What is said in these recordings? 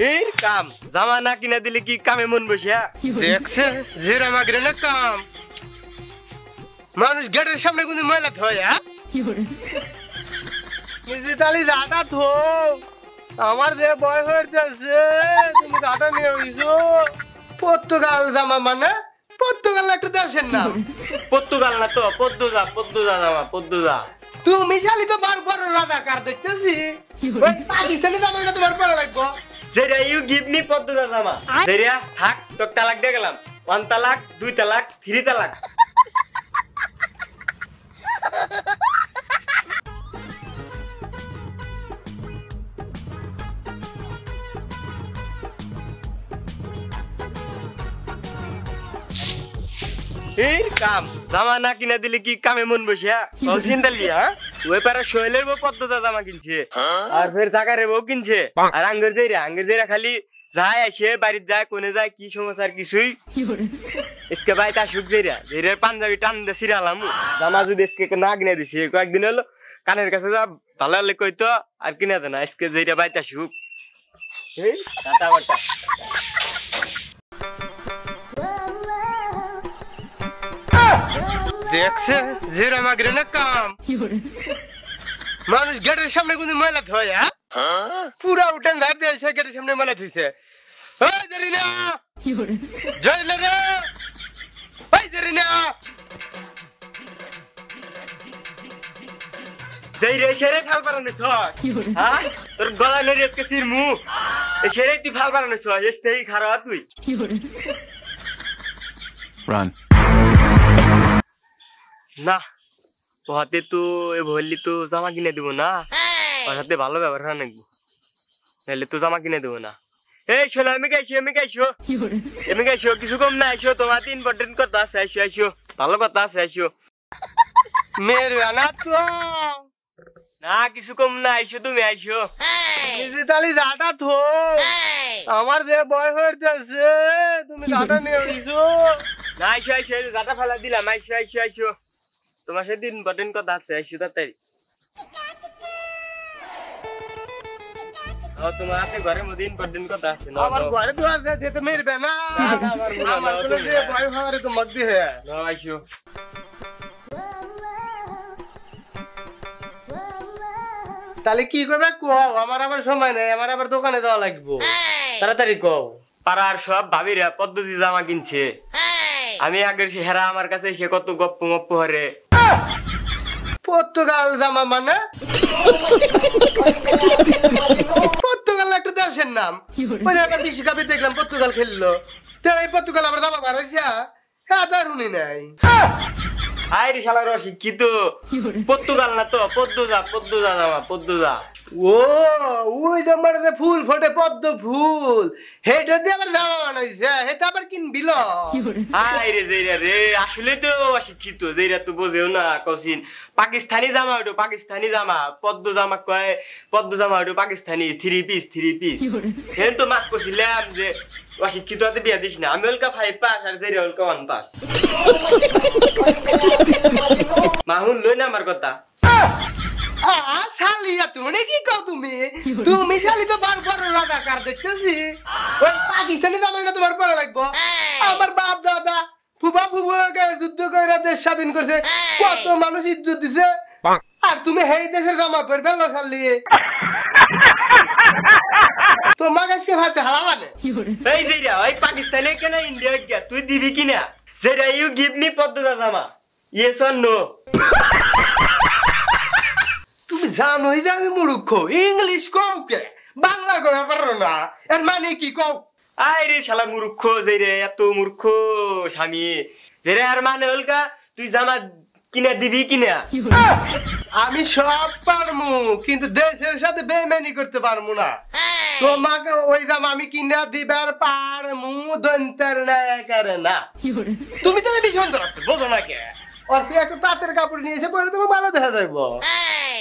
এই কাম জামা না কিনা দিলে কি কামে মন বসে দেখছে জেরা মাগরে না কাম মানুষ গেটের সামনে কোন ময়লা ধোয় নিজে তালি দাদা থো আমার যে বয় হয়ে যাচ্ছে তুমি দাদা নিয়ে হইছো পর্তুগাল জামা মানে পর্তুগাল একটা দেশের নাম পর্তুগাল না তো পদ্দুজা জামা পদ্দুজা তুমি শালি তো বার বড় রাজাকার দেখতেছি ওই পাকিস্তানি জামাটা তোমার পরে লাগবো যেটা ইউ গিভ মি পদ্দুজা জামা যেটা থাক তো তালাক দিয়ে গেলাম 1 তালাক 2 তালাক 3 তালাক এই কাম জামা না কিনা দিলে কি কামে মন বসে চিন্তা লিয়া ওই পারা শৈলের বউ পদ্মজা জামা কিনছে আর ফের জাকারের বউ কিনছে আর আঙ্গের যাইরা খালি যায় আসে বাড়িতে যায় কোনে যায় কি সমস্যা আর কিছুই এসকে ভাই তা সুখ যাইরা পাঞ্জাবি টান দিয়ে সিরালাম জামা যদি এসকে না কিনে দিছি কয়েকদিন হলো কানের কাছে যা ভালো হলে কইতো আর কিনা দেয় না এসকে যেটা বাইতা সুখ এই টাটা বাটা দেখছে জেরা মাগরে না কাম মানুষ গেটের সামনে কোন ময়লা ধোয় পুরা উঠান ধাপে এসে গেটের সামনে ময়লা ধুইছে ওই জরিনা জয়লে রে ওই জরিনা যেই রে সেরে ফাল বানানো ছয় হ্যাঁ তোর গলা নড়ি আজকে চিরমু এই সেরে তুই ফাল বানানো ছয় সেই খারাপ তুই রান না ওহাতে তো বললি তো জামা কিনে দেবো না ওর সাথে ভালো ব্যবহার হয় নাকি নাহলে তো জামা কিনে দেবো না এই শোনো আমি গাইছো কিছু কম না আইসো তোমার ইম্পর্টেন্ট কথা আছে আইসো ভালো কথা আছে আইসো মেয়ের না তো না কিছু কম না আইসো তুমি আইসো নিজে তালি দাদা থো আমার যে বয় হয়ে যাচ্ছে তুমি দাদা নিয়ে হইছো না আইসো দাদা ফেলা দিলাম আইসো তোমার সাথে ইম্পর্টেন্ট কথা আছে আইসো তাড়াতাড়ি তোমার হাতে ঘরের মধ্যে ইম্পর্টেন্ট কথা আছে আমার ঘরে তো আছে যে তুমি মেরবে না আমার কোলে যে ভয় ভারে তো মধ্যে হে না আইসো তাহলে কি করবে কও আমার আবার সময় নাই আমার আবার দোকানে যাওয়া লাগবে তাড়াতাড়ি কও পাড়ার সব ভাবিরা পদ্ধতি জামা কিনছে আমি আগের সে হেরা আমার কাছে সে কত গপ্প মপ্প হরে পর্তুগাল জামা মানে পর্তুগাল একটা দেশের নাম ওই আবার বিশ্বকাপে দেখলাম পর্তুগাল খেললো তো এই পর্তুগাল আবার জামা বাড়াইছে হ্যাঁ দারুণই নাই আইরি শালা অশিক্ষিত পর্তুগাল না তো পদ্দুজা জামা পদ্দুজা ও ওই জামার ফুল ফোটে পদ্ম ফুল হেটা দিয়ে আবার জামা বানাইছে হেটা আবার কিনবিল আইরে যেরা রে আসলে তো অশিক্ষিত যেরা তো বোঝেও না কসিন পাকিস্তানি জামা ওটো পাকিস্তানি জামা পদ্ম জামা কয় পদ্ম জামা ওটো পাকিস্তানি 3 পিস হেন তো মাক কইছিলাম যে অশিক্ষিত হাতে বিয়া দিস না আমি অলকা 5 পাস আর যেরা অলকা 1 পাস মাহুন লই না আমার কথা শালিয়া তুমি কি কও তুমি শালি তো বার বড় রাজাকার দেখতেছি ওই পাকিস্তানি জামাইটা তোমার পরে লাগবো আমার বাপ দাদা ফুবা যুদ্ধ করে দেশ স্বাধীন করছে কত মানুষ ইজ্জত দিছে আর তুমি সেই দেশের জামা পরবে না শালি তোমার কাছে হাতে হালা মানে এই যেটা ওই পাকিস্তানে কেন ইন্ডিয়া গিয়া তুই দিবি কিনা যেটা ইউ গিভ মি পদ্দুজা জামা ইয়েস অর নো তুমি জানোই যে আমি মূর্খ ইংলিশ কও কে বাংলা করা পারো না এর মানে কি কও আইরে শালা মূর্খ যে রে এত মূর্খ স্বামী যে রে আর মানে হলকা তুই জামা কিনা দিবি কিনা আমি সব পারমু কিন্তু দেশের সাথে বেইমানি করতে পারমু না তোমাকে ওই জামা আমি কিনা দিবার পারমু দন্তের না করে না তুমি তো বিষয় ধরতে বোঝো না কে আর তুই একটা তাঁতের কাপড় নিয়ে এসে পরে তুমি ভালো দেখা যাইবো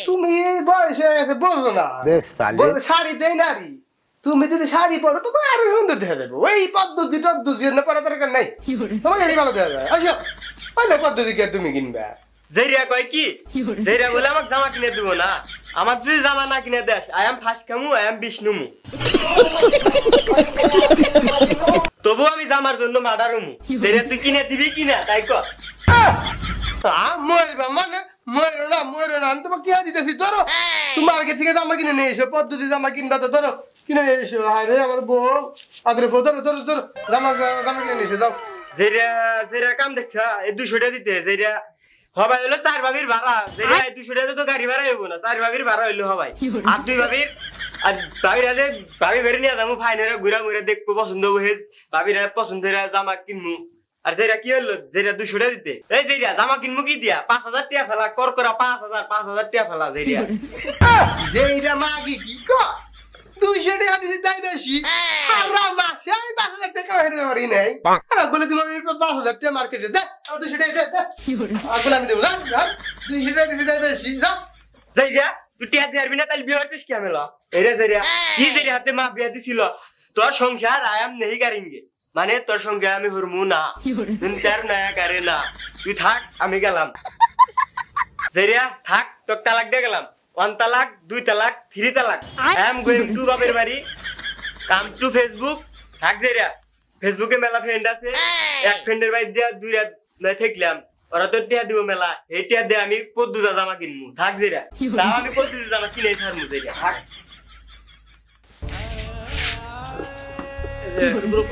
তুমি বয়সে এসে বোঝো না শাড়ি দেই নারী তুমি যদি শাড়ি পরো তোমার আরো সুন্দর দেখা যাবে ওই পদ্ধতি পড়া দরকার নাই তোমাকে ভালো দেখা যায় আসো ওই পদ্ধতি কে তুমি কিনবে যেরিয়া কয় কি যেরিয়া বলে আমাকে জামা কিনে দিব না আমার যদি জামা না কিনে দেশ আই এম ফার্স্ট কামু আই এম বিষ্ণুমু আমার জন্য মার্ডার হমু যেটা তুই কিনে দিবি কিনা তাই কর মরবা মানে মরো না আমি তোমাকে কি দিতেছি ধরো তোমার আগে থেকে জামা কিনে নিয়ে এসো পদ্ধতি জামা কিনবা তো ধরো কিনে নিয়ে এসো আরে আমার বউ আদরে বউ ধরো ধরো ধরো জামা জামা কিনে নিয়ে এসো যাও যেটা যেটা কাম দেখছা এই 200 টাকা দিতে যেটা হবাই হলো 4 ভাবির ভাড়া যেটা 200 টাকা তো গাড়ি ভাড়া হইব না 4 ভাবির ভাড়া হইলো হবাই আর 2 ভাবির আর ভাবির আগে ভাবি বেরে নিয়ে যাবো ফাইনালে ঘুরা ঘুরে দেখবো পছন্দ হয়ে ভাবির পছন্দের জামা কিনবো আর যেটা কি হলো যেটা 200 টাকা দিতে এই যেটা জামা কিনবো কি দিয়া 5000 টাকা ফেলা কর করা 5000 টাকা ফেলা যেটা মাগি কি কর 200 টাকা দিতে তাই বেশি সারা মাসে আমি 5000 টাকা হেরে পারি নাই আর বলে তুমি 5000 টাকা মার্কেটে দে আর 200 টাকা দে আর বলে আমি দেব না 200 টাকা দিতে তাই বেশি যা যাইগা তুই টিয়া দিবি না তাই বিয়ে হচ্ছিস কেমন এরে জেরিয়া কি জেরিয়া হাতে মা বিয়া দিছিল তোর সংসার আয়াম নেই করেंगे মানে তোর সঙ্গে আমি হরমু না চিন্তার নয়া করে না তুই থাক আমি গেলাম জেরিয়া থাক তোর তালাক দিয়ে গেলাম 1 তালাক 2 তালাক 3 তালাক আই এম গোইং টু বাপের বাড়ি কাম টু ফেসবুক থাক জেরিয়া ফেসবুকে মেলা ফ্রেন্ড আছে এক ফ্রেন্ডের বাড়ি দিয়া 2 রাত না থাকলাম ওরা তো টিয়া দিব মেলা এই টিয়া দিয়ে আমি পদ্দুজা জামা কিনবো থাক জেরিয়া তাও আমি পদ্দুজা জামা কিনে ছাড়বো জেরিয়া থাক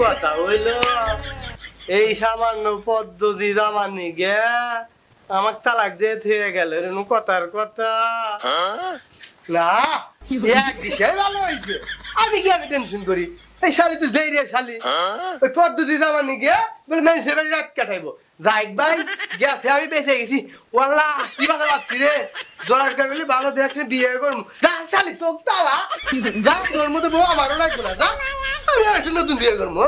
কথা হইলো এই সামান্য পদ্ধতি জামানি গে আমার তালাক দিয়ে থেকে গেল কথার কথা না এক বিষয় ভালো হয়েছে আমি কি আমি টেনশন করি এই শালি তো জেরিয়া শালি ওই পদ্ধতি জামানি গে বলে মানুষের বাড়ি রাত কাটাইবো যাইক ভাই গেছে আমি বেঁচে গেছি ওয়াল্লাহ কি ভালো লাগছি রে জোয়ার কাটলে ভালো দেখলে বিয়ে করবো যা শালি তোর তালা যা তোর মতো বউ আমারও লাগবে না যা আমি আর একটা নতুন বিয়ে করবো